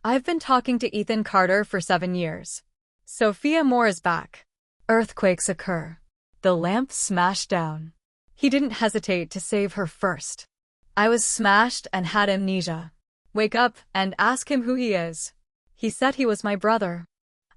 I've been talking to Ethan Carter for 7 years. Sophia Moore is back. Earthquakes occur. The lamp smashed down. He didn't hesitate to save her first. I was smashed and had amnesia. Wake up and ask him who he is. He said he was my brother.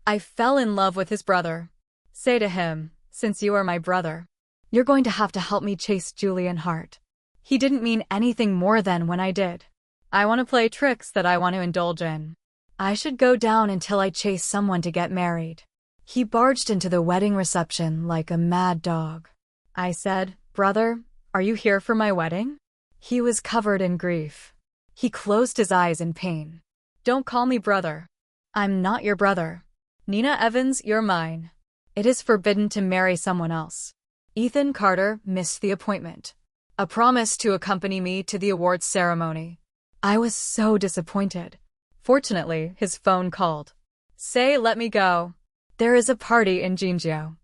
I fell in love with his brother. Say to him, since you are my brother, you're going to have to help me chase Julian Hart. He didn't mean anything more than when I did. I want to play tricks that I want to indulge in. I should go down until I chase someone to get married. He barged into the wedding reception like a mad dog. I said, brother, are you here for my wedding? He was covered in grief. He closed his eyes in pain. Don't call me brother. I'm not your brother. Nina Evans, you're mine. It is forbidden to marry someone else. Ethan Carter missed the appointment. A promise to accompany me to the awards ceremony. I was so disappointed. Fortunately, his phone called. Say, let me go. There is a party in Jinjiao.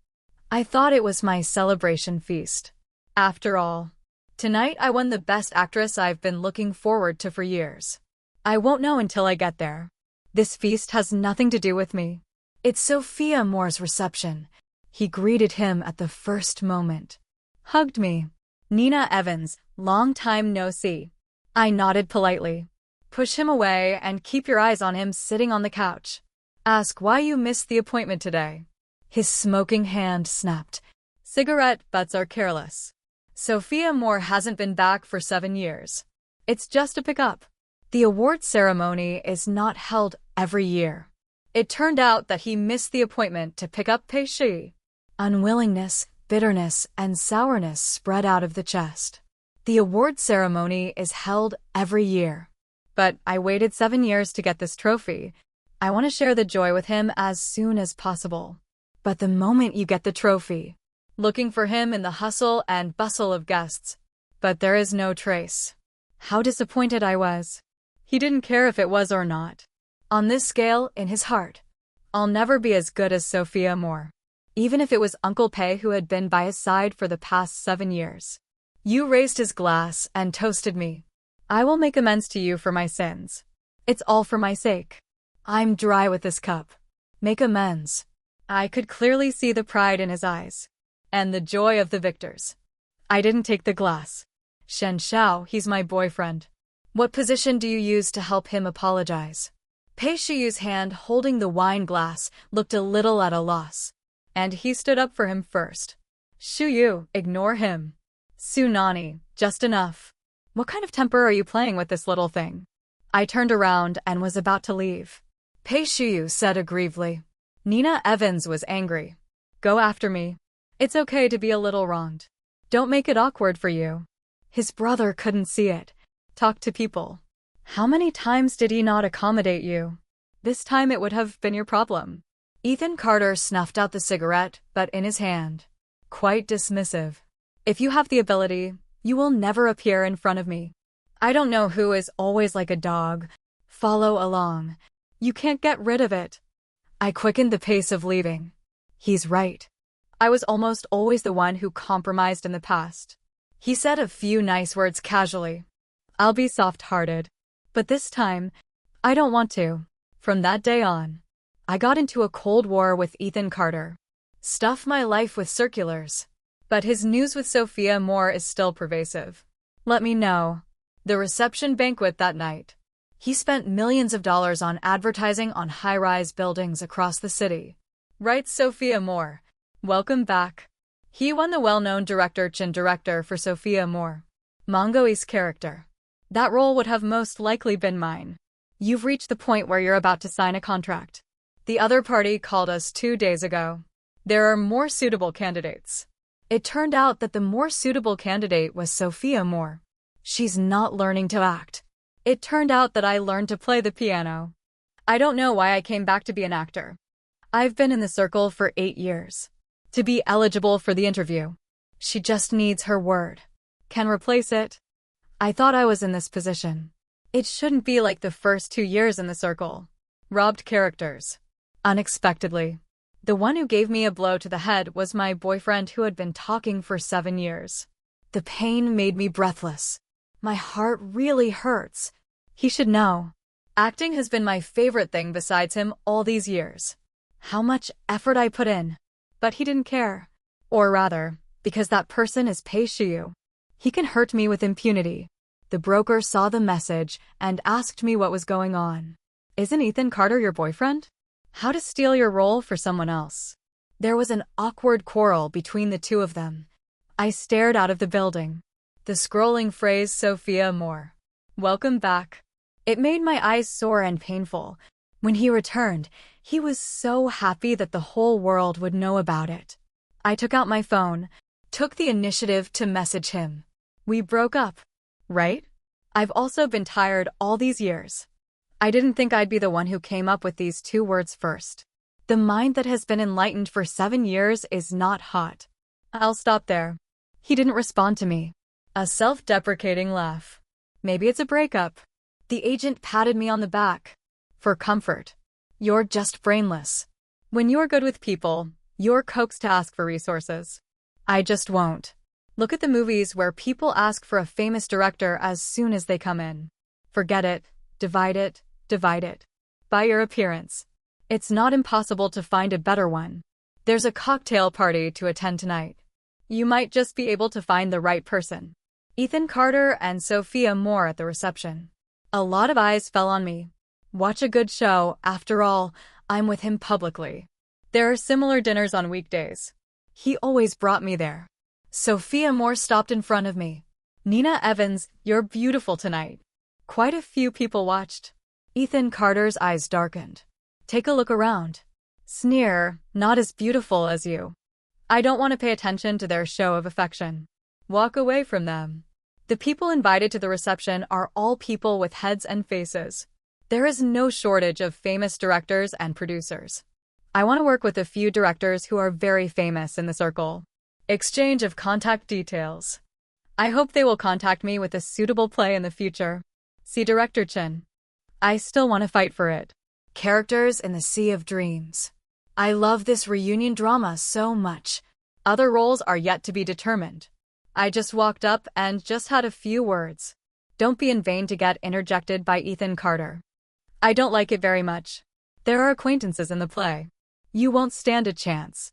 I thought it was my celebration feast. After all, tonight I won the Best Actress I've been looking forward to for years. I won't know until I get there. This feast has nothing to do with me. It's Sophia Moore's reception. He greeted him at the first moment. Hugged me. Nina Evans, long time no see. I nodded politely. Push him away and keep your eyes on him sitting on the couch. Ask why you missed the appointment today. His smoking hand snapped. Cigarette butts are careless. Sophia Moore hasn't been back for 7 years. It's just a pickup. The award ceremony is not held every year. It turned out that he missed the appointment to pick up Pei-shi. Unwillingness, bitterness, and sourness spread out of the chest. The award ceremony is held every year. But I waited 7 years to get this trophy. I want to share the joy with him as soon as possible. But the moment you get the trophy, looking for him in the hustle and bustle of guests. But there is no trace. How disappointed I was. He didn't care if it was or not. On this scale, in his heart, I'll never be as good as Sophia Moore. Even if it was Uncle Pei who had been by his side for the past 7 years. You raised his glass and toasted me. I will make amends to you for my sins. It's all for my sake. I'm dry with this cup. Make amends. I could clearly see the pride in his eyes. And the joy of the victors. I didn't take the glass. Shen Xiao, he's my boyfriend. What position do you use to help him apologize? Pei Shiyu's hand holding the wine glass looked a little at a loss. And he stood up for him first. Shuyu, ignore him. Tsunani, just enough. What kind of temper are you playing with this little thing? I turned around and was about to leave. Pei Shiyu said aggrievedly. Nina Evans was angry. Go after me. It's okay to be a little wronged. Don't make it awkward for you. His brother couldn't see it. Talk to people. How many times did he not accommodate you? This time it would have been your problem. Ethan Carter snuffed out the cigarette, but in his hand. Quite dismissive. If you have the ability, you will never appear in front of me. I don't know who is always like a dog. Follow along. You can't get rid of it. I quickened the pace of leaving. He's right. I was almost always the one who compromised in the past. He said a few nice words casually. I'll be soft-hearted. But this time, I don't want to. From that day on, I got into a cold war with Ethan Carter. Stuff my life with circulars. But his news with Sophia Moore is still pervasive. Let me know. The reception banquet that night. He spent millions of dollars on advertising on high-rise buildings across the city. Writes Sophia Moore. Welcome back. He won the well-known director Chin Director for Sophia Moore. Mongoese character. That role would have most likely been mine. You've reached the point where you're about to sign a contract. The other party called us 2 days ago. There are more suitable candidates. It turned out that the more suitable candidate was Sophia Moore. She's not learning to act. It turned out that I learned to play the piano. I don't know why I came back to be an actor. I've been in the circle for 8 years. To be eligible for the interview. She just needs her word. Can replace it. I thought I was in this position. It shouldn't be like the first 2 years in the circle. Robbed characters. Unexpectedly. The one who gave me a blow to the head was my boyfriend who had been talking for 7 years. The pain made me breathless. My heart really hurts. He should know. Acting has been my favorite thing besides him all these years. How much effort I put in. But he didn't care. Or rather, because that person is Pei Shiyu. He can hurt me with impunity. The broker saw the message and asked me what was going on. Isn't Ethan Carter your boyfriend? How to steal your role for someone else? There was an awkward quarrel between the two of them. I stared out of the building. The scrolling phrase Sophia Moore. Welcome back. It made my eyes sore and painful. When he returned, he was so happy that the whole world would know about it. I took out my phone, took the initiative to message him. We broke up, right? I've also been tired all these years. I didn't think I'd be the one who came up with these two words first. The mind that has been enlightened for 7 years is not hot. I'll stop there. He didn't respond to me. A self-deprecating laugh. Maybe it's a breakup. The agent patted me on the back. For comfort. You're just brainless. When you're good with people, you're coaxed to ask for resources. I just won't. Look at the movies where people ask for a famous director as soon as they come in. Forget it, divide it, divide it. By your appearance. It's not impossible to find a better one. There's a cocktail party to attend tonight. You might just be able to find the right person. Ethan Carter and Sophia Moore at the reception. A lot of eyes fell on me. Watch a good show, after all, I'm with him publicly. There are similar dinners on weekdays. He always brought me there. Sophia Moore stopped in front of me. Nina Evans, you're beautiful tonight. Quite a few people watched. Ethan Carter's eyes darkened. Take a look around. Sneer, not as beautiful as you. I don't want to pay attention to their show of affection. Walk away from them. The people invited to the reception are all people with heads and faces. There is no shortage of famous directors and producers. I want to work with a few directors who are very famous in the circle. Exchange of contact details. I hope they will contact me with a suitable play in the future. See Director Chin. I still want to fight for it. Characters in the Sea of Dreams. I love this reunion drama so much. Other roles are yet to be determined. I just walked up and just had a few words. Don't be in vain to get interjected by Ethan Carter. I don't like it very much. There are acquaintances in the play. You won't stand a chance.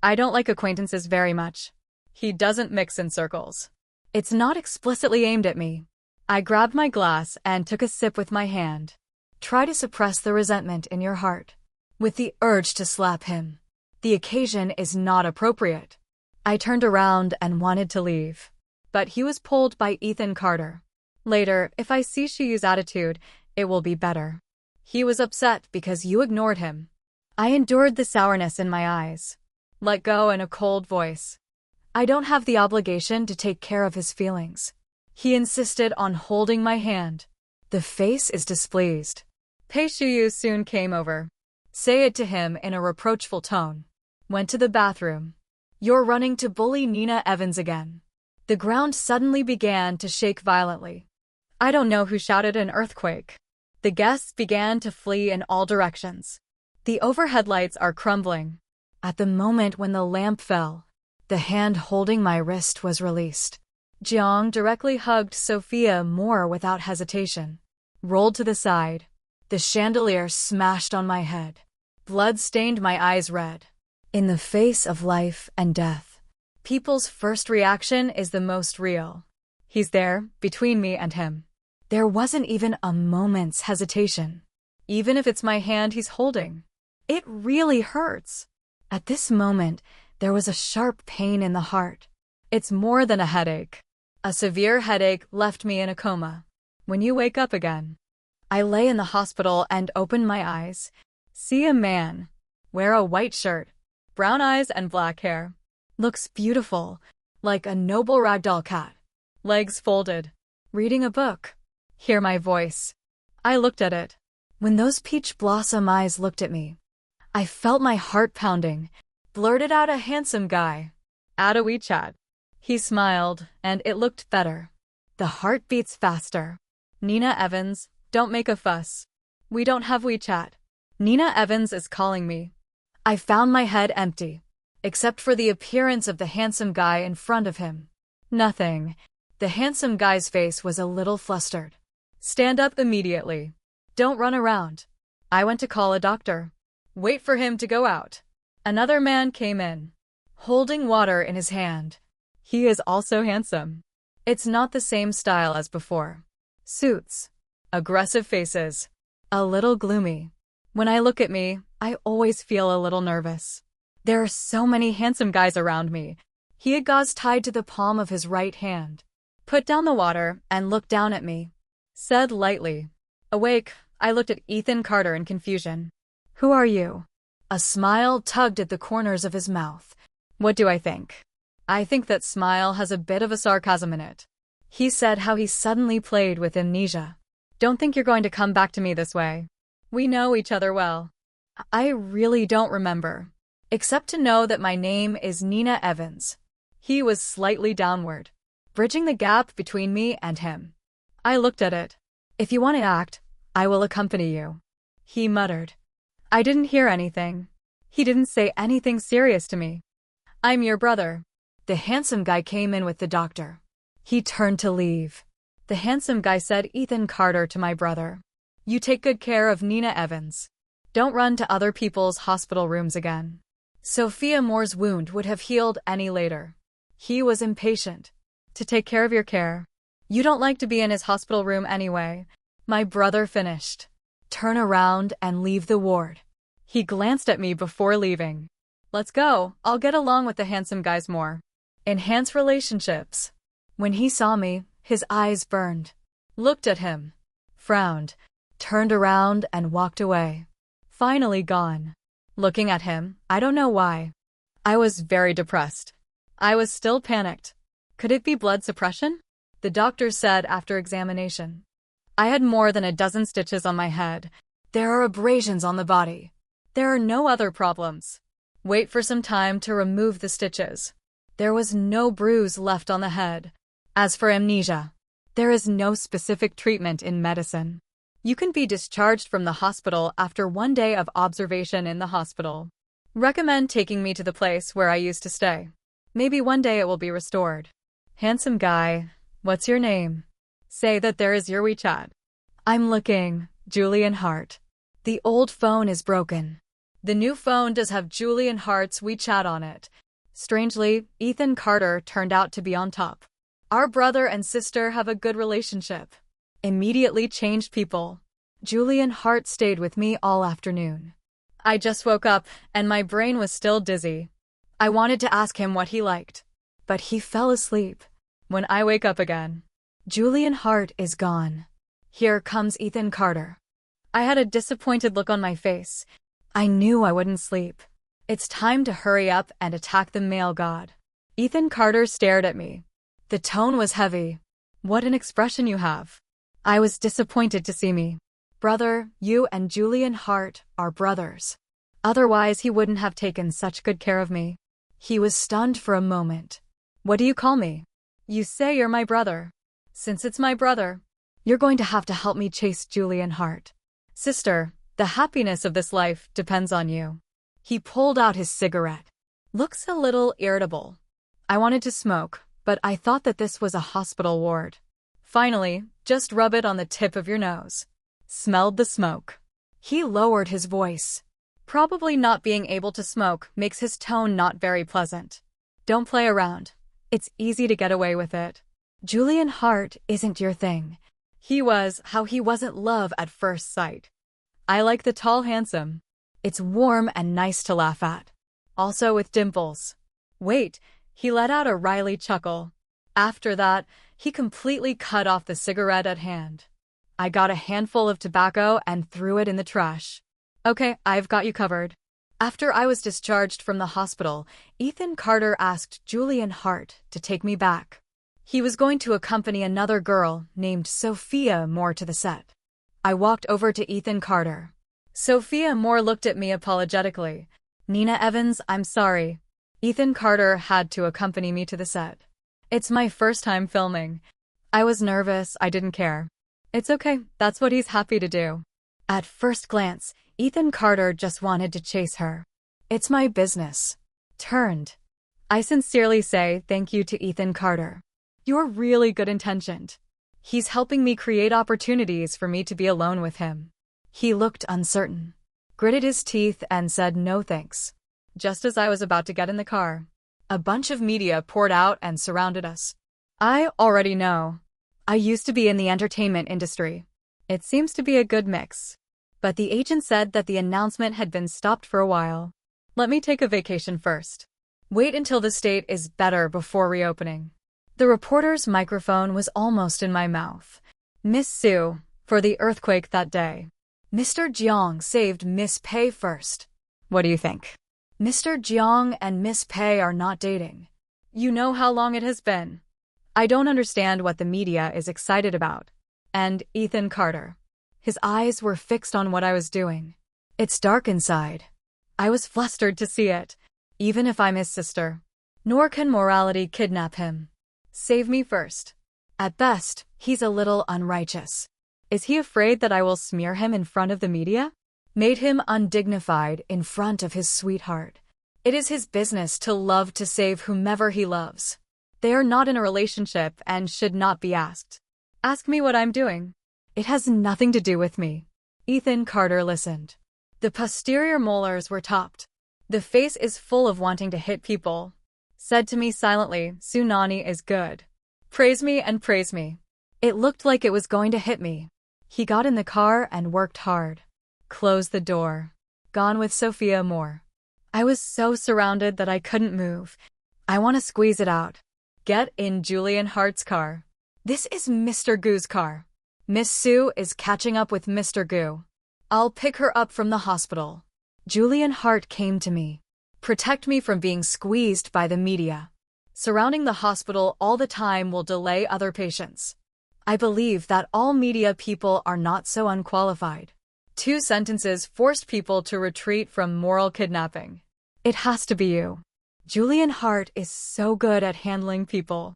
I don't like acquaintances very much. He doesn't mix in circles. It's not explicitly aimed at me. I grabbed my glass and took a sip with my hand. Try to suppress the resentment in your heart. With the urge to slap him. The occasion is not appropriate. I turned around and wanted to leave. But he was pulled by Ethan Carter. Later, if I see Shiyu's attitude, it will be better. He was upset because you ignored him. I endured the sourness in my eyes. Let go in a cold voice. I don't have the obligation to take care of his feelings. He insisted on holding my hand. The face is displeased. Pei Shiyu soon came over. Say it to him in a reproachful tone. Went to the bathroom. You're running to bully Nina Evans again. The ground suddenly began to shake violently. I don't know who shouted an earthquake. The guests began to flee in all directions. The overhead lights are crumbling. At the moment when the lamp fell, the hand holding my wrist was released. Jiang directly hugged Sophia Moore without hesitation. Rolled to the side. The chandelier smashed on my head. Blood stained my eyes red. In the face of life and death, people's first reaction is the most real. He's there, between me and him. There wasn't even a moment's hesitation. Even if it's my hand he's holding. It really hurts. At this moment, there was a sharp pain in the heart. It's more than a headache. A severe headache left me in a coma. When you wake up again. I lay in the hospital and opened my eyes. See a man. Wear a white shirt. Brown eyes and black hair. Looks beautiful. Like a noble ragdoll cat. Legs folded. Reading a book. Hear my voice. I looked at it. When those peach blossom eyes looked at me, I felt my heart pounding. Blurted out a handsome guy. Add a WeChat. He smiled, and it looked better. The heart beats faster. Nina Evans, don't make a fuss. We don't have WeChat. Nina Evans is calling me. I found my head empty. Except for the appearance of the handsome guy in front of him. Nothing. The handsome guy's face was a little flustered. Stand up immediately. Don't run around. I went to call a doctor. Wait for him to go out. Another man came in, holding water in his hand. He is also handsome. It's not the same style as before. Suits. Aggressive faces. A little gloomy. When I look at me, I always feel a little nervous. There are so many handsome guys around me. He had gauze tied to the palm of his right hand. Put down the water and looked down at me. Said lightly. Awake, I looked at Ethan Carter in confusion. Who are you? A smile tugged at the corners of his mouth. What do I think? I think that smile has a bit of a sarcasm in it. He said how he suddenly played with amnesia. Don't think you're going to come back to me this way. We know each other well. I really don't remember, except to know that my name is Nina Evans. He was slightly downward, bridging the gap between me and him. I looked at it. If you want to act, I will accompany you. He muttered. I didn't hear anything. He didn't say anything serious to me. I'm your brother. The handsome guy came in with the doctor. He turned to leave. The handsome guy said, Ethan Carter to my brother. You take good care of Nina Evans. Don't run to other people's hospital rooms again. Sophia Moore's wound would have healed any later. He was impatient. To take care of your care. You don't like to be in his hospital room anyway. My brother finished. Turn around and leave the ward. He glanced at me before leaving. Let's go. I'll get along with the handsome guys more. Enhance relationships. When he saw me, his eyes burned. Looked at him. Frowned. Turned around and walked away. Finally gone. Looking at him, I don't know why. I was very depressed. I was still panicked. Could it be blood suppression? The doctor said after examination. I had more than a dozen stitches on my head. There are abrasions on the body. There are no other problems. Wait for some time to remove the stitches. There was no bruise left on the head. As for amnesia, there is no specific treatment in medicine. You can be discharged from the hospital after 1 day of observation in the hospital. Recommend taking me to the place where I used to stay. Maybe 1 day it will be restored. Handsome guy, what's your name? Say that there is your WeChat. I'm looking, Julian Hart. The old phone is broken. The new phone does have Julian Hart's WeChat on it. Strangely, Ethan Carter turned out to be on top. Our brother and sister have a good relationship. Immediately changed people. Julian Hart stayed with me all afternoon. I just woke up and my brain was still dizzy. I wanted to ask him what he liked, but he fell asleep. When I wake up again, Julian Hart is gone. Here comes Ethan Carter. I had a disappointed look on my face. I knew I wouldn't sleep. It's time to hurry up and attack the male god. Ethan Carter stared at me. The tone was heavy. What an expression you have. I was disappointed to see me. Brother, you and Julian Hart are brothers. Otherwise he wouldn't have taken such good care of me. He was stunned for a moment. What do you call me? You say you're my brother. Since it's my brother, you're going to have to help me chase Julian Hart. Sister, the happiness of this life depends on you. He pulled out his cigarette. Looks a little irritable. I wanted to smoke, but I thought that this was a hospital ward. Finally, just rub it on the tip of your nose. Smelled the smoke. He lowered his voice. Probably not being able to smoke makes his tone not very pleasant. Don't play around. It's easy to get away with it. Julian Hart isn't your thing. He was how he wasn't love at first sight. I like the tall handsome. It's warm and nice to laugh at. Also with dimples. Wait, he let out a wily chuckle. After that, he completely cut off the cigarette at hand. I got a handful of tobacco and threw it in the trash. Okay, I've got you covered. After I was discharged from the hospital, Ethan Carter asked Julian Hart to take me back. He was going to accompany another girl named Sophia Moore to the set. I walked over to Ethan Carter. Sophia Moore looked at me apologetically. Nina Evans, I'm sorry. Ethan Carter had to accompany me to the set. It's my first time filming. I was nervous, I didn't care. It's okay, that's what he's happy to do. At first glance, Ethan Carter just wanted to chase her. It's my business. Turned. I sincerely say thank you to Ethan Carter. You're really good intentioned. He's helping me create opportunities for me to be alone with him. He looked uncertain, gritted his teeth and said no thanks. Just as I was about to get in the car, a bunch of media poured out and surrounded us. I already know. I used to be in the entertainment industry. It seems to be a good mix. But the agent said that the announcement had been stopped for a while. Let me take a vacation first. Wait until the state is better before reopening. The reporter's microphone was almost in my mouth. Miss Sue, for the earthquake that day. Mr. Jiang saved Miss Pei first. What do you think? Mr. Jiang and Miss Pei are not dating. You know how long it has been. I don't understand what the media is excited about. And Ethan Carter. His eyes were fixed on what I was doing. It's dark inside. I was flustered to see it, even if I'm his sister. Nor can morality kidnap him. Save me first. At best, he's a little unrighteous. Is he afraid that I will smear him in front of the media? Made him undignified in front of his sweetheart. It is his business to love to save whomever he loves. They are not in a relationship and should not be asked. Ask me what I'm doing. It has nothing to do with me. Ethan Carter listened. The posterior molars were topped. The face is full of wanting to hit people. Said to me silently, Tsunami is good. Praise me and praise me. It looked like it was going to hit me. He got in the car and worked hard. Closed the door. Gone with Sophia Moore. I was so surrounded that I couldn't move. I want to squeeze it out. Get in Julian Hart's car. This is Mr. Gu's car. Miss Sue is catching up with Mr. Gu. I'll pick her up from the hospital. Julian Hart came to me. Protect me from being squeezed by the media. Surrounding the hospital all the time will delay other patients. I believe that all media people are not so unqualified. 2 sentences forced people to retreat from moral kidnapping. It has to be you. Julian Hart is so good at handling people.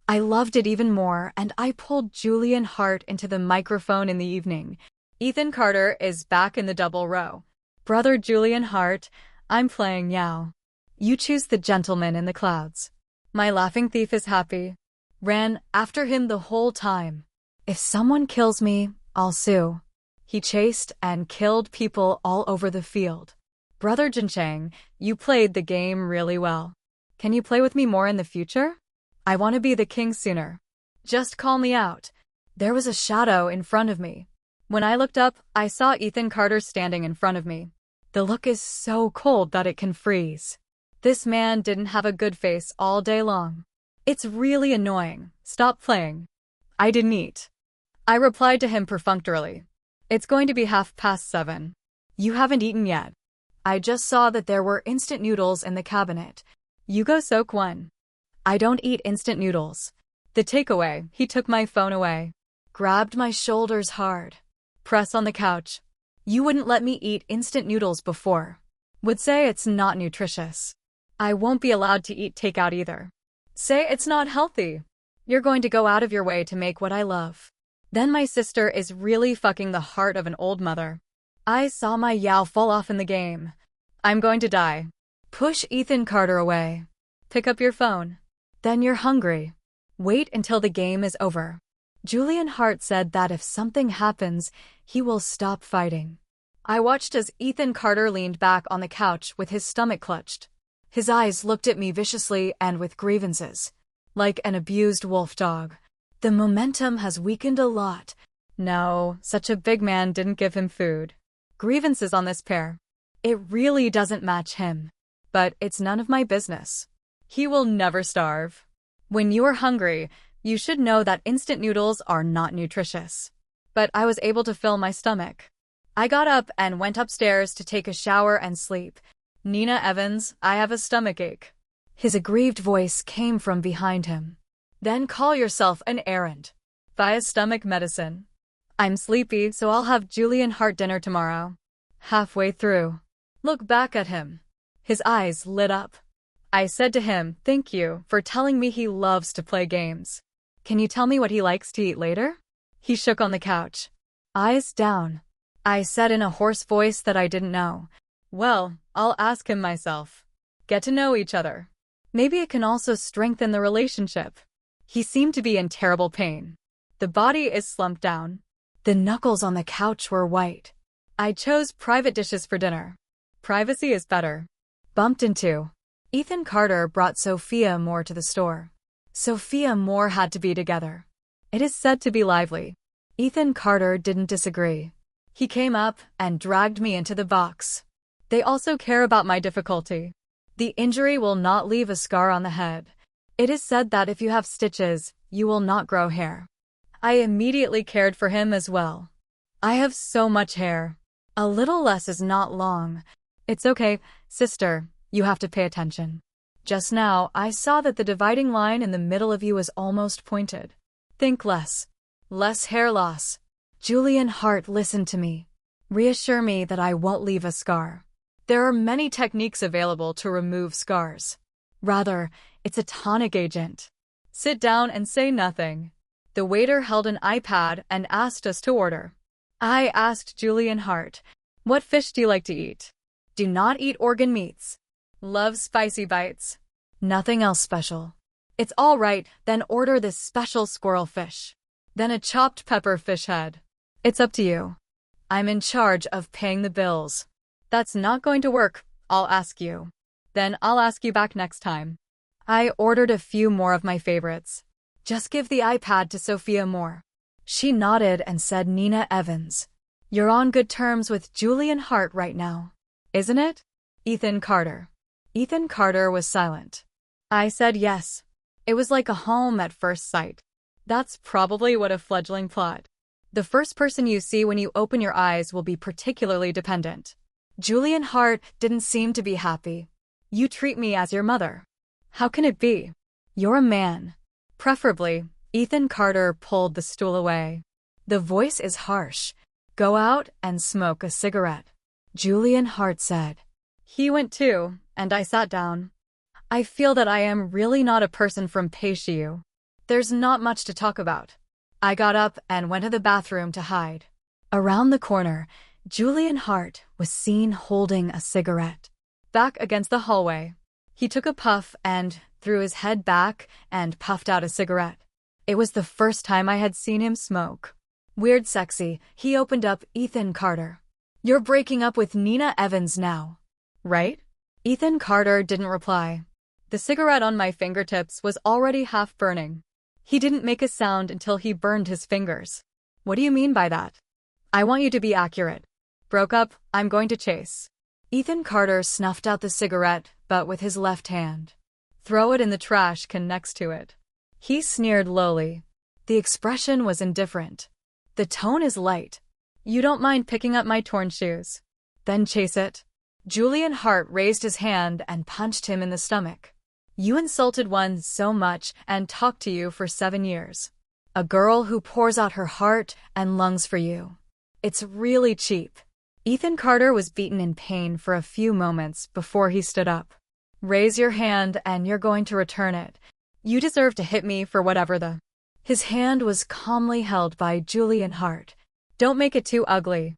I loved it even more, and I pulled Julian Hart into the microphone in the evening. Ethan Carter is back in the double row. Brother Julian Hart, I'm playing Yao. You choose the gentleman in the clouds. My laughing thief is happy. Ran after him the whole time. If someone kills me, I'll sue. He chased and killed people all over the field. Brother Jinchang, you played the game really well. Can you play with me more in the future? I want to be the king sooner. Just call me out. There was a shadow in front of me. When I looked up, I saw Ethan Carter standing in front of me. The look is so cold that it can freeze. This man didn't have a good face all day long. It's really annoying. Stop playing. I didn't eat. I replied to him perfunctorily. It's going to be 7:30. You haven't eaten yet. I just saw that there were instant noodles in the cabinet. You go soak one. I don't eat instant noodles. The takeaway, he took my phone away. Grabbed my shoulders hard. Press on the couch. You wouldn't let me eat instant noodles before. Would say it's not nutritious. I won't be allowed to eat takeout either. Say it's not healthy. You're going to go out of your way to make what I love. Then my sister is really fucking the heart of an old mother. I saw my Yao fall off in the game. I'm going to die. Push Ethan Carter away. Pick up your phone. Then you're hungry. Wait until the game is over. Julian Hart said that if something happens, he will stop fighting. I watched as Ethan Carter leaned back on the couch with his stomach clutched. His eyes looked at me viciously and with grievances. Like an abused wolf dog. The momentum has weakened a lot. No, such a big man didn't give him food. Grievances on this pair. It really doesn't match him. But it's none of my business. He will never starve. When you are hungry, you should know that instant noodles are not nutritious. But I was able to fill my stomach. I got up and went upstairs to take a shower and sleep. Nina Evans, I have a stomachache. His aggrieved voice came from behind him. Then call yourself an errand. Buy a stomach medicine. I'm sleepy, so I'll have Julian Hart dinner tomorrow. Halfway through. Look back at him. His eyes lit up. I said to him, thank you for telling me he loves to play games. Can you tell me what he likes to eat later? He shook on the couch. Eyes down. I said in a hoarse voice that I didn't know. Well, I'll ask him myself. Get to know each other. Maybe it can also strengthen the relationship. He seemed to be in terrible pain. The body is slumped down. The knuckles on the couch were white. I chose private dishes for dinner. Privacy is better. Bumped into. Ethan Carter brought Sophia Moore to the store. Sophia Moore had to be together. It is said to be lively. Ethan Carter didn't disagree. He came up and dragged me into the box. They also care about my difficulty. The injury will not leave a scar on the head. It is said that if you have stitches, you will not grow hair. I immediately cared for him as well. I have so much hair. A little less is not long. It's okay, sister, you have to pay attention. Just now, I saw that the dividing line in the middle of you is almost pointed. Think less. Less hair loss. Julian Hart, listen to me. Reassure me that I won't leave a scar. There are many techniques available to remove scars. Rather, it's a tonic agent. Sit down and say nothing. The waiter held an iPad and asked us to order. I asked Julian Hart, what fish do you like to eat? Do not eat organ meats. Love spicy bites. Nothing else special. It's all right, then order this special squirrel fish. Then a chopped pepper fish head. It's up to you. I'm in charge of paying the bills. That's not going to work, I'll ask you. Then I'll ask you back next time. I ordered a few more of my favorites. Just give the iPad to Sophia Moore. She nodded and said, Nina Evans. You're on good terms with Julian Hart right now, isn't it? Ethan Carter. Ethan Carter was silent. I said yes. It was like a home at first sight. That's probably what a fledgling plot. The first person you see when you open your eyes will be particularly dependent. Julian Hart didn't seem to be happy. You treat me as your mother. How can it be? You're a man. Preferably, Ethan Carter pulled the stool away. The voice is harsh. Go out and smoke a cigarette. Julian Hart said. He went too, and I sat down. I feel that I am really not a person from Payshiu. There's not much to talk about. I got up and went to the bathroom to hide. Around the corner, Julian Hart was seen holding a cigarette. Back against the hallway. He took a puff and threw his head back and puffed out a cigarette. It was the first time I had seen him smoke. Weird sexy, he opened up. Ethan Carter. You're breaking up with Nina Evans now, right? Ethan Carter didn't reply. The cigarette on my fingertips was already half burning. He didn't make a sound until he burned his fingers. What do you mean by that? I want you to be accurate. Broke up, I'm going to chase. Ethan Carter snuffed out the cigarette, but with his left hand. Throw it in the trash can next to it. He sneered lowly. The expression was indifferent. The tone is light. You don't mind picking up my torn shoes. Then chase it. Julian Hart raised his hand and punched him in the stomach. You insulted one so much and talked to you for 7 years. A girl who pours out her heart and lungs for you. It's really cheap. Ethan Carter was beaten in pain for a few moments before he stood up. Raise your hand and you're going to return it. You deserve to hit me for whatever the... His hand was calmly held by Julian Hart. Don't make it too ugly.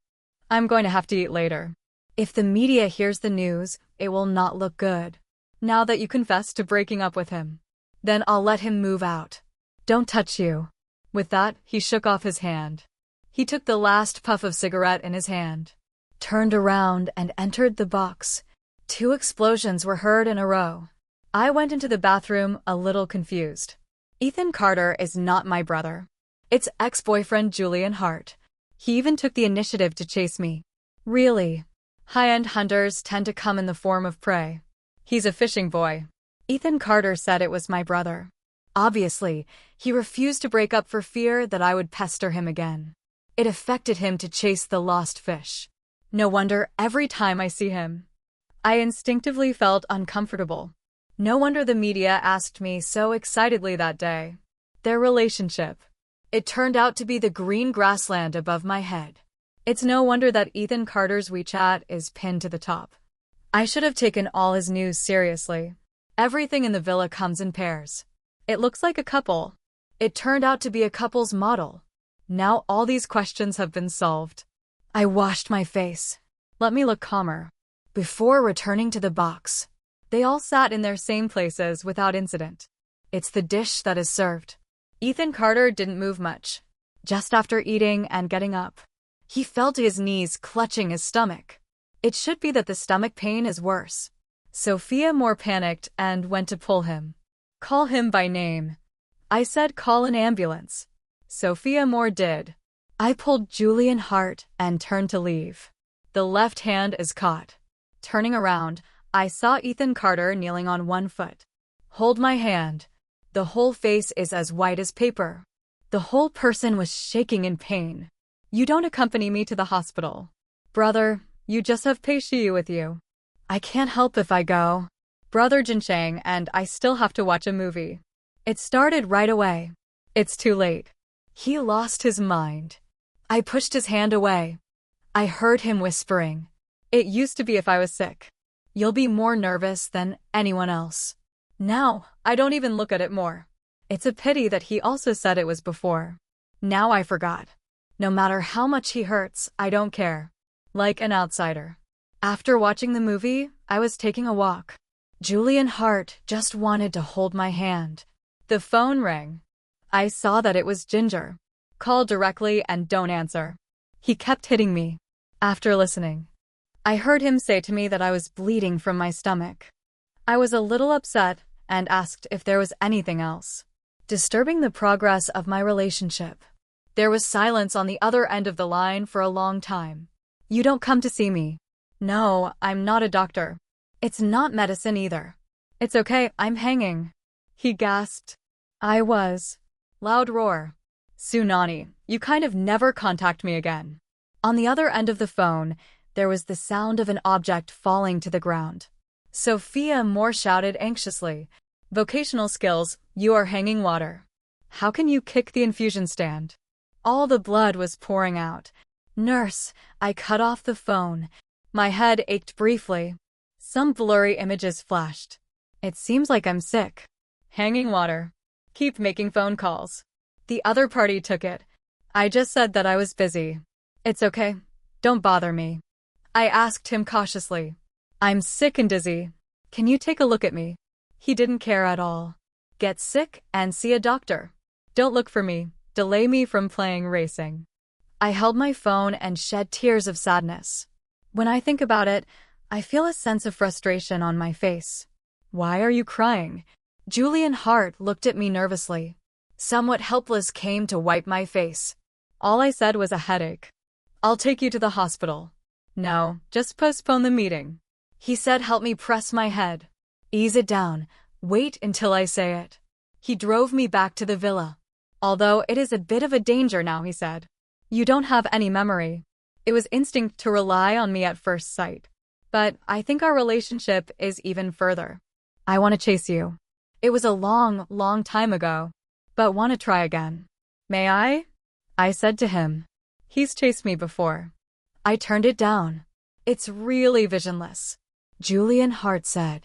I'm going to have to eat later. If the media hears the news, it will not look good. Now that you confessed to breaking up with him, then I'll let him move out. Don't touch you. With that, he shook off his hand. He took the last puff of cigarette in his hand, turned around and entered the box. 2 explosions were heard in a row. I went into the bathroom a little confused. Ethan Carter is not my brother. It's ex-boyfriend Julian Hart. He even took the initiative to chase me. Really? High-end hunters tend to come in the form of prey. He's a fishing boy. Ethan Carter said it was my brother. Obviously, he refused to break up for fear that I would pester him again. It affected him to chase the lost fish. No wonder every time I see him, I instinctively felt uncomfortable. No wonder the media asked me so excitedly that day. Their relationship. It turned out to be the green grassland above my head. It's no wonder that Ethan Carter's WeChat is pinned to the top. I should have taken all his news seriously. Everything in the villa comes in pairs. It looks like a couple. It turned out to be a couple's model. Now all these questions have been solved. I washed my face. Let me look calmer. Before returning to the box, they all sat in their same places without incident. It's the dish that is served. Ethan Carter didn't move much. Just after eating and getting up, He fell to his knees, clutching his stomach. It should be that the stomach pain is worse. Sophia more panicked and went to pull him. Call him by name. I said call an ambulance. Sophia Moore did. I pulled Julian Hart and turned to leave. The left hand is caught. Turning around, I saw Ethan Carter kneeling on one foot. Hold my hand. The whole face is as white as paper. The whole person was shaking in pain. You don't accompany me to the hospital. Brother, you just have Pei Shi with you. I can't help if I go. Brother Jinsheng and I still have to watch a movie. It started right away. It's too late. He lost his mind. I pushed his hand away. I heard him whispering. It used to be if I was sick. You'll be more nervous than anyone else. Now, I don't even look at it more. It's a pity that he also said it was before. Now I forgot. No matter how much he hurts, I don't care. Like an outsider. After watching the movie, I was taking a walk. Julian Hart just wanted to hold my hand. The phone rang. I saw that it was Ginger. Call directly and don't answer. He kept hitting me. After listening, I heard him say to me that I was bleeding from my stomach. I was a little upset and asked if there was anything else disturbing the progress of my relationship. There was silence on the other end of the line for a long time. You don't come to see me. No, I'm not a doctor. It's not medicine either. It's okay, I'm hanging. He gasped. I was. Loud roar. Tsunami, you kind of never contact me again. On the other end of the phone, there was the sound of an object falling to the ground. Sophia Moore shouted anxiously. Vocational skills, you are hanging water. How can you kick the infusion stand? All the blood was pouring out. Nurse, I cut off the phone. My head ached briefly. Some blurry images flashed. It seems like I'm sick. Hanging water. Keep making phone calls. The other party took it. I just said that I was busy. It's okay. Don't bother me. I asked him cautiously. I'm sick and dizzy. Can you take a look at me? He didn't care at all. Get sick and see a doctor. Don't look for me. Delay me from playing racing. I held my phone and shed tears of sadness. When I think about it, I feel a sense of frustration on my face. Why are you crying? Julian Hart looked at me nervously. Somewhat helpless came to wipe my face. All I said was a headache. I'll take you to the hospital. No, just postpone the meeting. He said help me press my head. Ease it down. Wait until I say it. He drove me back to the villa. Although it is a bit of a danger now, he said. You don't have any memory. It was instinct to rely on me at first sight. But I think our relationship is even further. I want to chase you. It was a long, long time ago. But want to try again. May I? I said to him. He's chased me before. I turned it down. It's really visionless. Julian Hart said.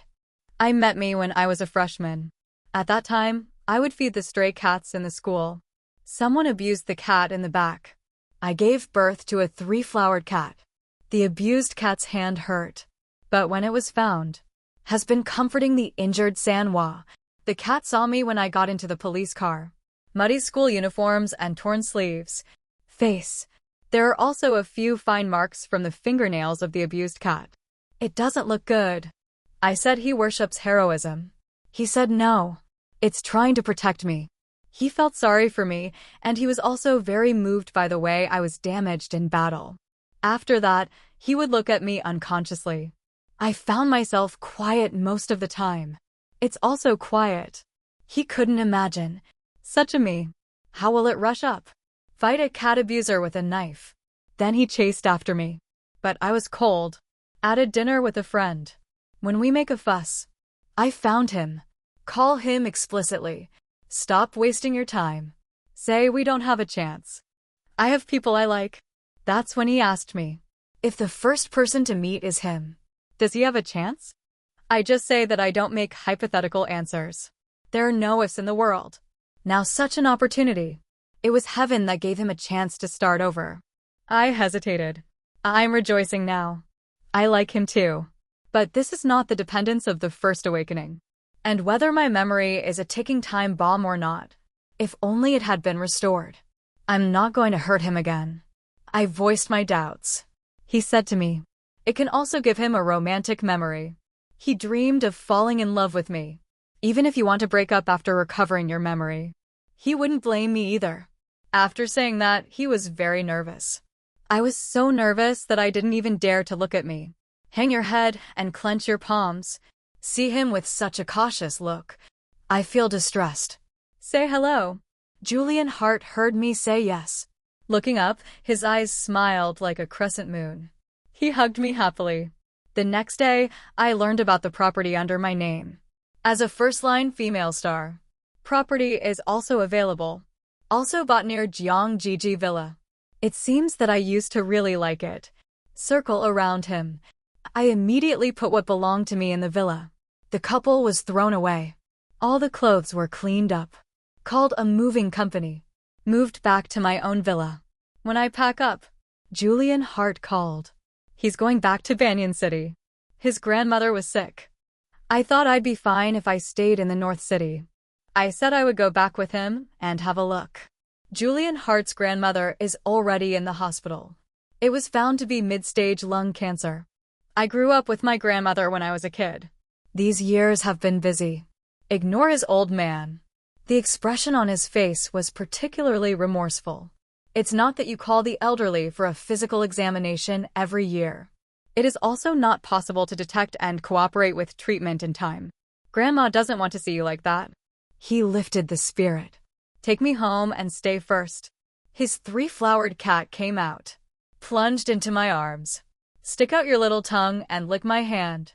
I met me when I was a freshman. At that time, I would feed the stray cats in the school. Someone abused the cat in the back. I gave birth to a 3-flowered cat. The abused cat's hand hurt. But when it was found, has been comforting the injured Sanhua. The cat saw me when I got into the police car. Muddy school uniforms and torn sleeves. Face. There are also a few fine marks from the fingernails of the abused cat. It doesn't look good. I said he worships heroism. He said no. It's trying to protect me. He felt sorry for me, and he was also very moved by the way I was damaged in battle. After that, he would look at me unconsciously. I found myself quiet most of the time. It's also quiet. He couldn't imagine. Such a me. How will it rush up? Fight a cat abuser with a knife. Then he chased after me. But I was cold. At a dinner with a friend. When we make a fuss. I found him. Call him explicitly. Stop wasting your time. Say we don't have a chance. I have people I like. That's when he asked me. If the first person to meet is him, does he have a chance? I just say that I don't make hypothetical answers. There are no ifs in the world. Now such an opportunity. It was heaven that gave him a chance to start over. I hesitated. I'm rejoicing now. I like him too. But this is not the dependence of the first awakening. And whether my memory is a ticking time bomb or not, if only it had been restored. I'm not going to hurt him again. I voiced my doubts. He said to me, it can also give him a romantic memory. He dreamed of falling in love with me. Even if you want to break up after recovering your memory. He wouldn't blame me either. After saying that, he was very nervous. I was so nervous that I didn't even dare to look at me. Hang your head and clench your palms. See him with such a cautious look. I feel distressed. Say hello. Julian Hart heard me say yes. Looking up, his eyes smiled like a crescent moon. He hugged me happily. The next day, I learned about the property under my name. As a first-line female star. Property is also available. Also bought near Gyeongjiji Villa. It seems that I used to really like it. Circle around him. I immediately put what belonged to me in the villa. The couple was thrown away. All the clothes were cleaned up. Called a moving company. Moved back to my own villa. When I pack up, Julian Hart called. He's going back to Banyan City. His grandmother was sick. I thought I'd be fine if I stayed in the North City. I said I would go back with him and have a look. Julian Hart's grandmother is already in the hospital. It was found to be mid-stage lung cancer. I grew up with my grandmother when I was a kid. These years have been busy. Ignore his old man. The expression on his face was particularly remorseful. It's not that you call the elderly for a physical examination every year. It is also not possible to detect and cooperate with treatment in time. Grandma doesn't want to see you like that. He lifted the spirit. Take me home and stay first. His three-flowered cat came out. Plunged into my arms. Stick out your little tongue and lick my hand.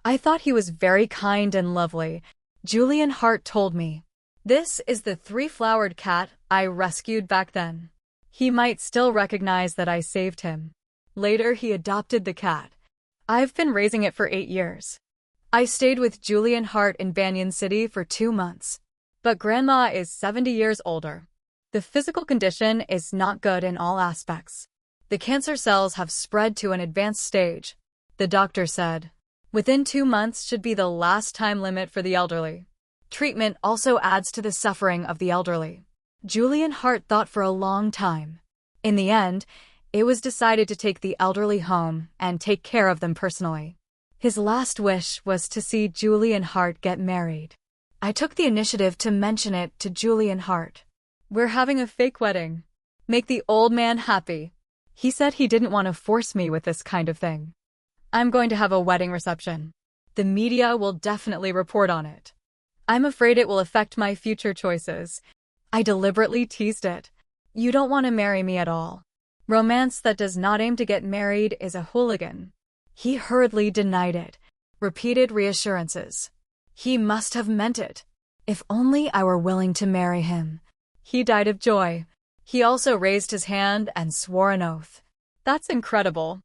I thought he was very kind and lovely. Julian Hart told me. This is the three-flowered cat I rescued back then. He might still recognize that I saved him. Later, he adopted the cat. I've been raising it for 8 years. I stayed with Julian Hart in Banyan City for 2 months. But Grandma is 70 years older. The physical condition is not good in all aspects. The cancer cells have spread to an advanced stage. The doctor said, within 2 months should be the last time limit for the elderly. Treatment also adds to the suffering of the elderly. Julian Hart thought for a long time. In the end, it was decided to take the elderly home and take care of them personally. His last wish was to see Julian Hart get married. I took the initiative to mention it to Julian Hart. We're having a fake wedding. Make the old man happy. He said he didn't want to force me with this kind of thing. I'm going to have a wedding reception. The media will definitely report on it. I'm afraid it will affect my future choices. I deliberately teased it. You don't want to marry me at all. Romance that does not aim to get married is a hooligan. He hurriedly denied it. Repeated reassurances. He must have meant it. If only I were willing to marry him. He died of joy. He also raised his hand and swore an oath. That's incredible.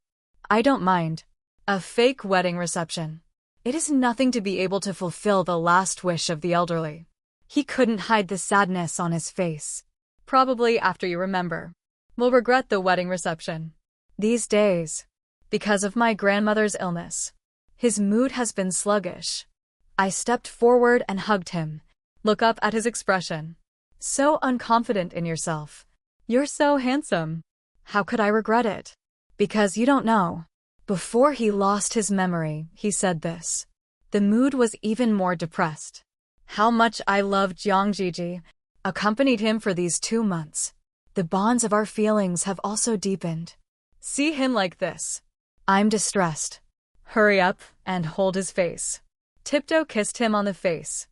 I don't mind. A fake wedding reception. It is nothing to be able to fulfill the last wish of the elderly. He couldn't hide the sadness on his face. Probably after you remember. Will regret the wedding reception. These days. Because of my grandmother's illness. His mood has been sluggish. I stepped forward and hugged him. Look up at his expression. So unconfident in yourself. You're so handsome. How could I regret it? Because you don't know. Before he lost his memory, he said this. The mood was even more depressed. How much I loved Gyeongjiji, accompanied him for these 2 months. The bonds of our feelings have also deepened. See him like this. I'm distressed. Hurry up and hold his face. Tiptoe kissed him on the face.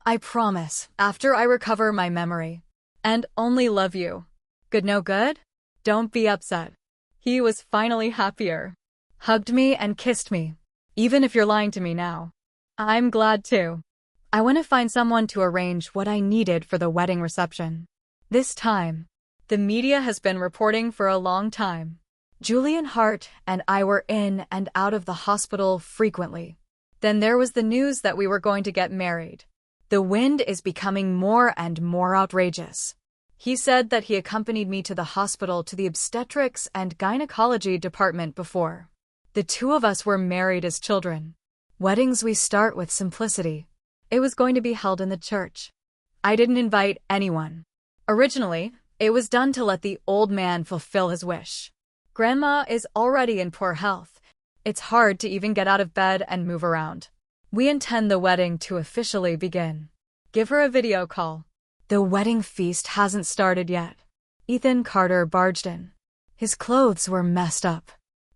I promise, after I recover my memory. And only love you. Good no good? Don't be upset. He was finally happier. Hugged me and kissed me. Even if you're lying to me now. I'm glad too. I want to find someone to arrange what I needed for the wedding reception. This time. The media has been reporting for a long time. Julian Hart and I were in and out of the hospital frequently. Then there was the news that we were going to get married. The wind is becoming more and more outrageous. He said that he accompanied me to the hospital to the obstetrics and gynecology department before. The 2 of us were married as children. Weddings we start with simplicity. It was going to be held in the church. I didn't invite anyone. Originally, it was done to let the old man fulfill his wish. Grandma is already in poor health. It's hard to even get out of bed and move around. We intend the wedding to officially begin. Give her a video call. The wedding feast hasn't started yet. Ethan Carter barged in. His clothes were messed up.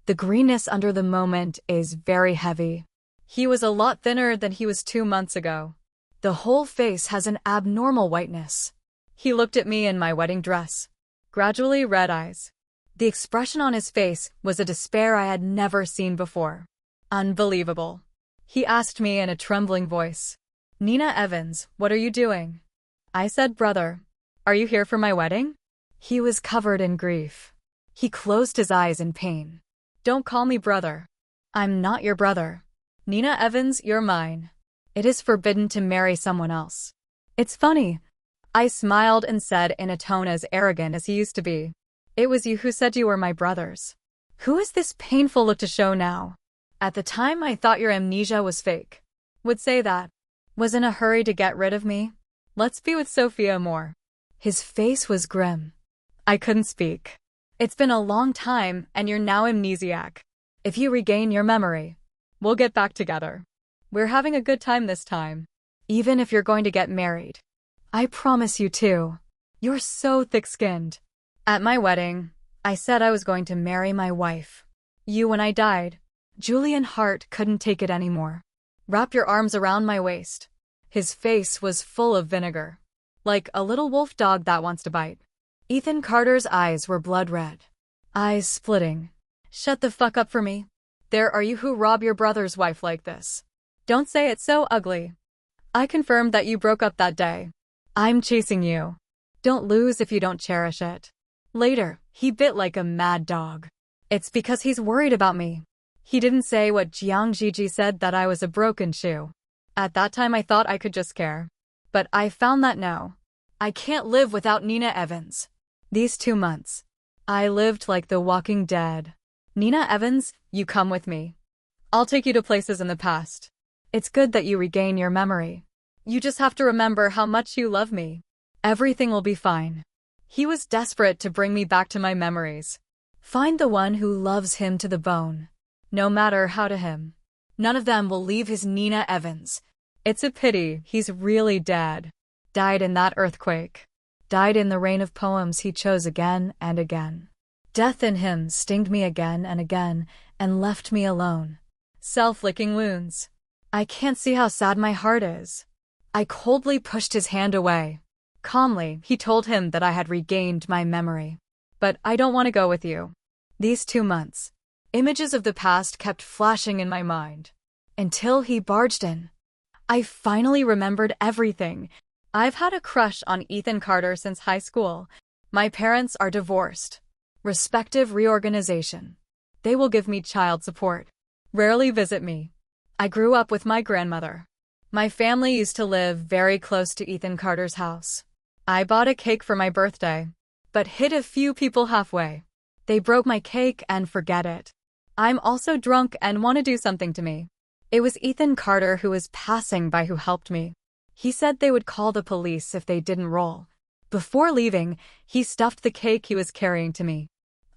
The greenness under the moment is very heavy. He was a lot thinner than he was 2 months ago. The whole face has an abnormal whiteness. He looked at me in my wedding dress. Gradually red eyes. The expression on his face was a despair I had never seen before. Unbelievable. He asked me in a trembling voice. Nina Evans, what are you doing? I said, brother, are you here for my wedding? He was covered in grief. He closed his eyes in pain. Don't call me brother. I'm not your brother. Nina Evans, you're mine. It is forbidden to marry someone else. It's funny. I smiled and said in a tone as arrogant as he used to be. It was you who said you were my brothers. Who is this painful look to show now? At the time I thought your amnesia was fake. Would say that. Was in a hurry to get rid of me? Let's be with Sophia more. His face was grim. I couldn't speak. It's been a long time and you're now amnesiac. If you regain your memory, we'll get back together. We're having a good time this time. Even if you're going to get married. I promise you too. You're so thick-skinned. At my wedding, I said I was going to marry my wife. You when I died. Julian Hart couldn't take it anymore. Wrap your arms around my waist. His face was full of vinegar. Like a little wolf dog that wants to bite. Ethan Carter's eyes were blood red. Eyes splitting. Shut the fuck up for me. There are you who rob your brother's wife like this. Don't say it's so ugly. I confirmed that you broke up that day. I'm chasing you. Don't lose if you don't cherish it. Later, he bit like a mad dog. It's because he's worried about me. He didn't say what Jiang Gigi said, that I was a broken shoe. At that time I thought I could just care. But I found that no. I can't live without Nina Evans. These 2 months. I lived like the Walking Dead. Nina Evans, you come with me. I'll take you to places in the past. It's good that you regain your memory. You just have to remember how much you love me. Everything will be fine. He was desperate to bring me back to my memories. Find the one who loves him to the bone. No matter how to him. None of them will leave his Nina Evans. It's a pity he's really dead. Died in that earthquake. Died in the rain of poems he chose again and again. Death in him stinged me again and again and left me alone. Self-licking wounds. I can't see how sad my heart is. I coldly pushed his hand away. Calmly, he told him that I had regained my memory. But I don't want to go with you. These 2 months. Images of the past kept flashing in my mind. Until he barged in. I finally remembered everything. I've had a crush on Ethan Carter since high school. My parents are divorced. Respective reorganization. They will give me child support. Rarely visit me. I grew up with my grandmother. My family used to live very close to Ethan Carter's house. I bought a cake for my birthday, but hit a few people halfway. They broke my cake and forget it. I'm also drunk and want to do something to me. It was Ethan Carter who was passing by who helped me. He said they would call the police if they didn't roll. Before leaving, he stuffed the cake he was carrying to me.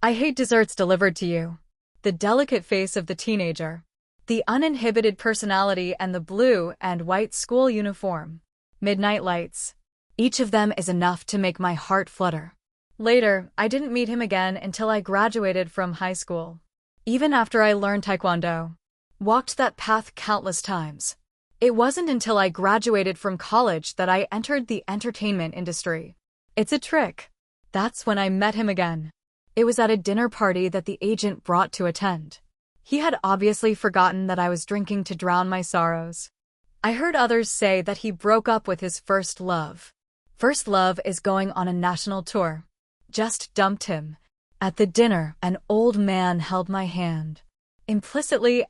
I hate desserts delivered to you. The delicate face of the teenager. The uninhibited personality and the blue and white school uniform. Midnight lights. Each of them is enough to make my heart flutter. Later, I didn't meet him again until I graduated from high school. Even after I learned Taekwondo. Walked that path countless times. It wasn't until I graduated from college that I entered the entertainment industry. It's a trick. That's when I met him again. It was at a dinner party that the agent brought to attend. He had obviously forgotten that I was drinking to drown my sorrows. I heard others say that he broke up with his first love. First love is going on a national tour. Just dumped him. At the dinner, an old man held my hand. Implicitly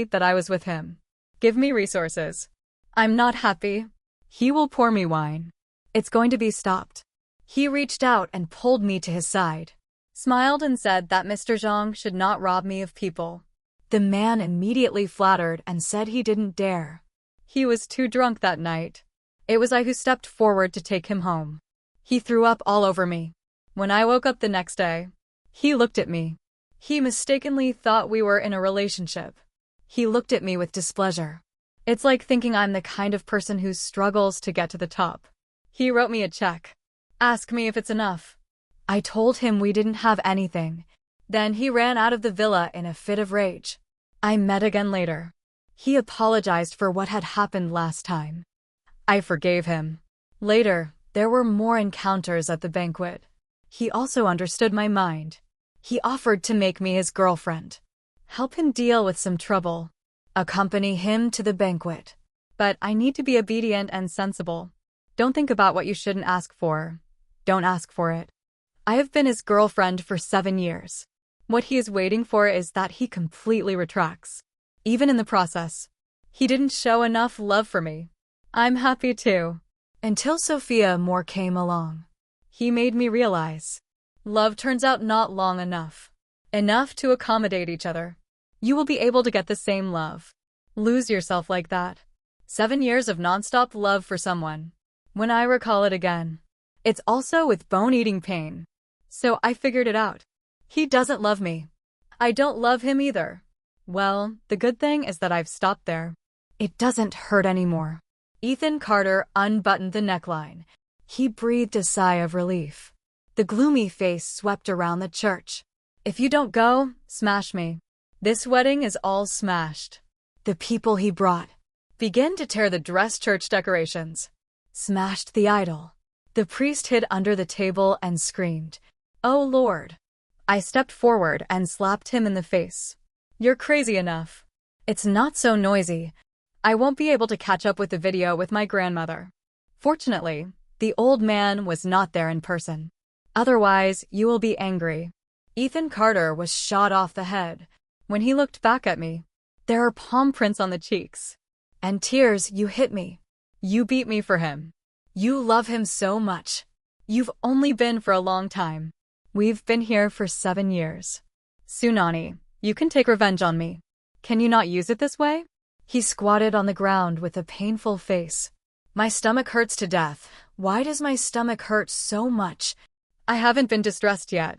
that I was with him. Give me resources. I'm not happy. He will pour me wine. It's going to be stopped. He reached out and pulled me to his side. Smiled and said that Mr. Zhang should not rob me of people. The man immediately flattered and said he didn't dare. He was too drunk that night. It was I who stepped forward to take him home. He threw up all over me. When I woke up the next day, He looked at me. He mistakenly thought we were in a relationship. He looked at me with displeasure. It's like thinking I'm the kind of person who struggles to get to the top. He wrote me a check. Ask me if it's enough. I told him we didn't have anything. Then he ran out of the villa in a fit of rage. I met again later. He apologized for what had happened last time. I forgave him. Later, there were more encounters at the banquet. He also understood my mind. He offered to make me his girlfriend. Help him deal with some trouble. Accompany him to the banquet. But I need to be obedient and sensible. Don't think about what you shouldn't ask for. Don't ask for it. I have been his girlfriend for 7 years. What he is waiting for is that he completely retracts. Even in the process, he didn't show enough love for me. I'm happy too. Until Sophia Moore came along. He made me realize. Love turns out not long enough. Enough to accommodate each other. You will be able to get the same love. Lose yourself like that. 7 years of nonstop love for someone. When I recall it again, it's also with bone-eating pain. So I figured it out. He doesn't love me. I don't love him either. Well, the good thing is that I've stopped there. It doesn't hurt anymore. Ethan Carter unbuttoned the neckline. He breathed a sigh of relief. The gloomy face swept around the church. If you don't go, smash me. This wedding is all smashed. The people he brought began to tear the dress church decorations. Smashed the idol. The priest hid under the table and screamed, "Oh Lord." I stepped forward and slapped him in the face. You're crazy enough. It's not so noisy. I won't be able to catch up with the video with my grandmother. Fortunately, the old man was not there in person. Otherwise, you will be angry. Ethan Carter was shot off the head. When he looked back at me, there are palm prints on the cheeks. And tears. You hit me. You beat me for him. You love him so much. You've only been for a long time. We've been here for 7 years. Tsunami, you can take revenge on me. Can you not use it this way? He squatted on the ground with a painful face. My stomach hurts to death. Why does my stomach hurt so much? I haven't been distressed yet.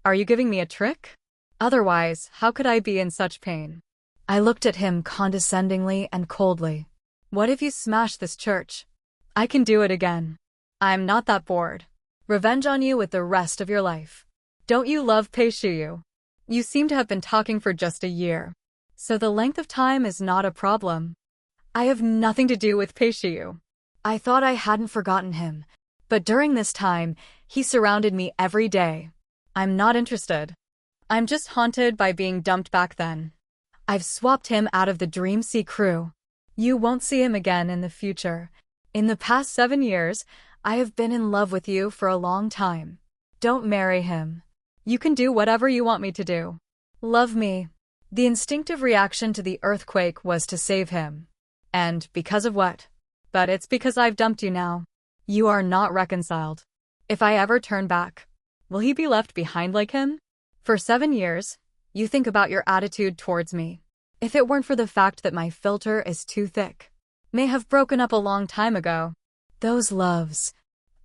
Are you giving me a trick? Otherwise, how could I be in such pain? I looked at him condescendingly and coldly. What if you smash this church? I can do it again. I'm not that bored. Revenge on you with the rest of your life. Don't you love Peishiyu? You seem to have been talking for just a year. So the length of time is not a problem. I have nothing to do with Peishiyu. I thought I hadn't forgotten him. But during this time, he surrounded me every day. I'm not interested. I'm just haunted by being dumped back then. I've swapped him out of the Dream Sea crew. You won't see him again in the future. In the past 7 years, I have been in love with you for a long time. Don't marry him. You can do whatever you want me to do. Love me. The instinctive reaction to the earthquake was to save him. And because of what? But it's because I've dumped you now. You are not reconciled. If I ever turn back, will he be left behind like him? For 7 years, you think about your attitude towards me. If it weren't for the fact that my filter is too thick, may have broken up a long time ago. Those loves.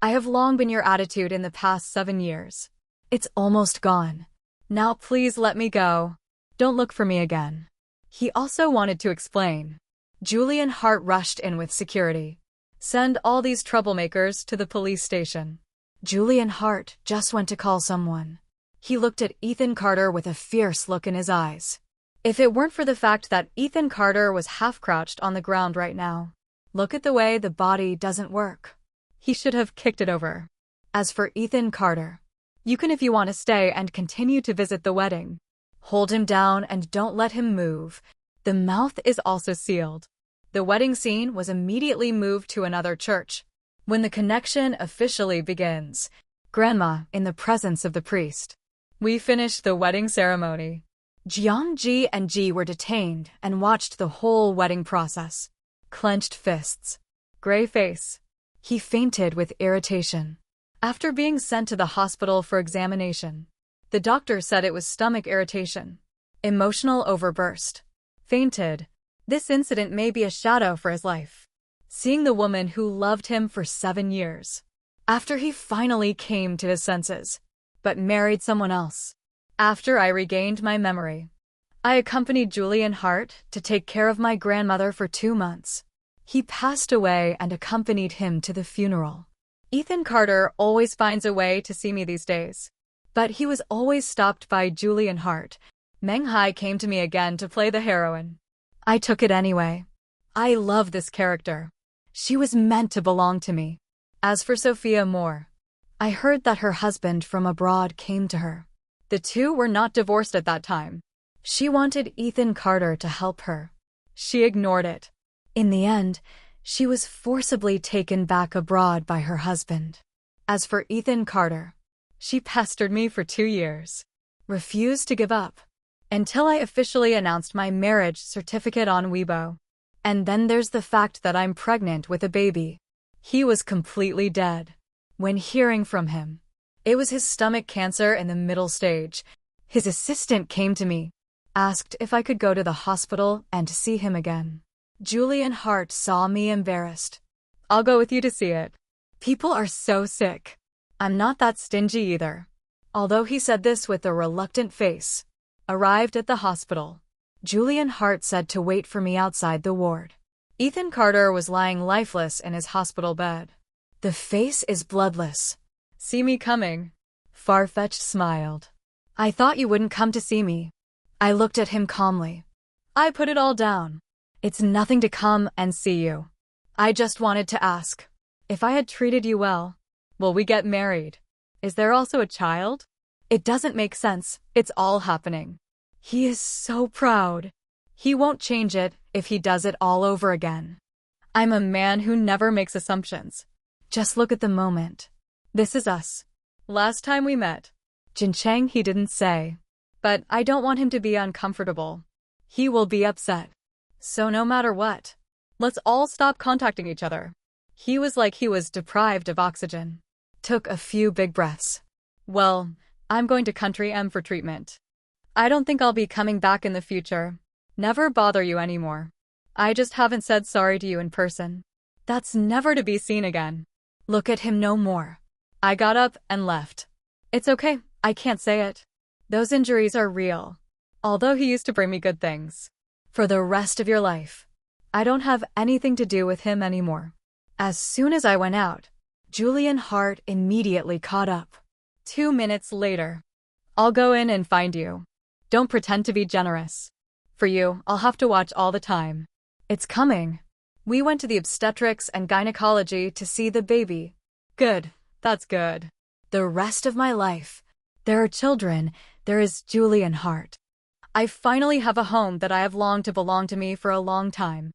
I have long been your attitude in the past 7 years. It's almost gone. Now please let me go. Don't look for me again. He also wanted to explain. Julian Hart rushed in with security. Send all these troublemakers to the police station. Julian Hart just went to call someone. He looked at Ethan Carter with a fierce look in his eyes. If it weren't for the fact that Ethan Carter was half-crouched on the ground right now. Look at the way the body doesn't work. He should have kicked it over. As for Ethan Carter, you can if you want to stay and continue to visit the wedding. Hold him down and don't let him move. The mouth is also sealed. The wedding scene was immediately moved to another church. When the connection officially begins, Grandma in the presence of the priest. We finished the wedding ceremony. Jiang Ji and Ji were detained and watched the whole wedding process. Clenched fists. Gray face. He fainted with irritation. After being sent to the hospital for examination, the doctor said it was stomach irritation. Emotional overburst. Fainted. This incident may be a shadow for his life. Seeing the woman who loved him for 7 years. After he finally came to his senses, but married someone else. After I regained my memory, I accompanied Julian Hart to take care of my grandmother for 2 months. He passed away and accompanied him to the funeral. Ethan Carter always finds a way to see me these days. But he was always stopped by Julian Hart. Meng Hai came to me again to play the heroine. I took it anyway. I love this character. She was meant to belong to me. As for Sophia Moore, I heard that her husband from abroad came to her. The two were not divorced at that time. She wanted Ethan Carter to help her. She ignored it. In the end, she was forcibly taken back abroad by her husband. As for Ethan Carter, she pestered me for 2 years. Refused to give up. Until I officially announced my marriage certificate on Weibo. And then there's the fact that I'm pregnant with a baby. He was completely dead. When hearing from him, it was his stomach cancer in the middle stage. His assistant came to me, asked if I could go to the hospital and see him again. Julian Hart saw me embarrassed. I'll go with you to see it. People are so sick. I'm not that stingy either. Although he said this with a reluctant face. Arrived at the hospital, Julian Hart said to wait for me outside the ward. Ethan Carter was lying lifeless in his hospital bed. The face is bloodless. See me coming? Farfetched smiled. I thought you wouldn't come to see me. I looked at him calmly. I put it all down. It's nothing to come and see you. I just wanted to ask. If I had treated you well, will we get married? Is there also a child? It doesn't make sense. It's all happening. He is so proud. He won't change it if he does it all over again. I'm a man who never makes assumptions. Just look at the moment. This is us. Last time we met. Jin Cheng, he didn't say. But I don't want him to be uncomfortable. He will be upset. So no matter what, let's all stop contacting each other. He was like he was deprived of oxygen. Took a few big breaths. Well, I'm going to Country M for treatment. I don't think I'll be coming back in the future. Never bother you anymore. I just haven't said sorry to you in person. That's never to be seen again. Look at him no more. I got up and left. It's okay, I can't say it. Those injuries are real. Although he used to bring me good things. For the rest of your life. I don't have anything to do with him anymore. As soon as I went out, Julian Hart immediately caught up. 2 minutes later. I'll go in and find you. Don't pretend to be generous. For you, I'll have to watch all the time. It's coming. We went to the obstetrics and gynecology to see the baby. Good. That's good. The rest of my life. There are children. There is Julian Hart. I finally have a home that I have longed to belong to me for a long time.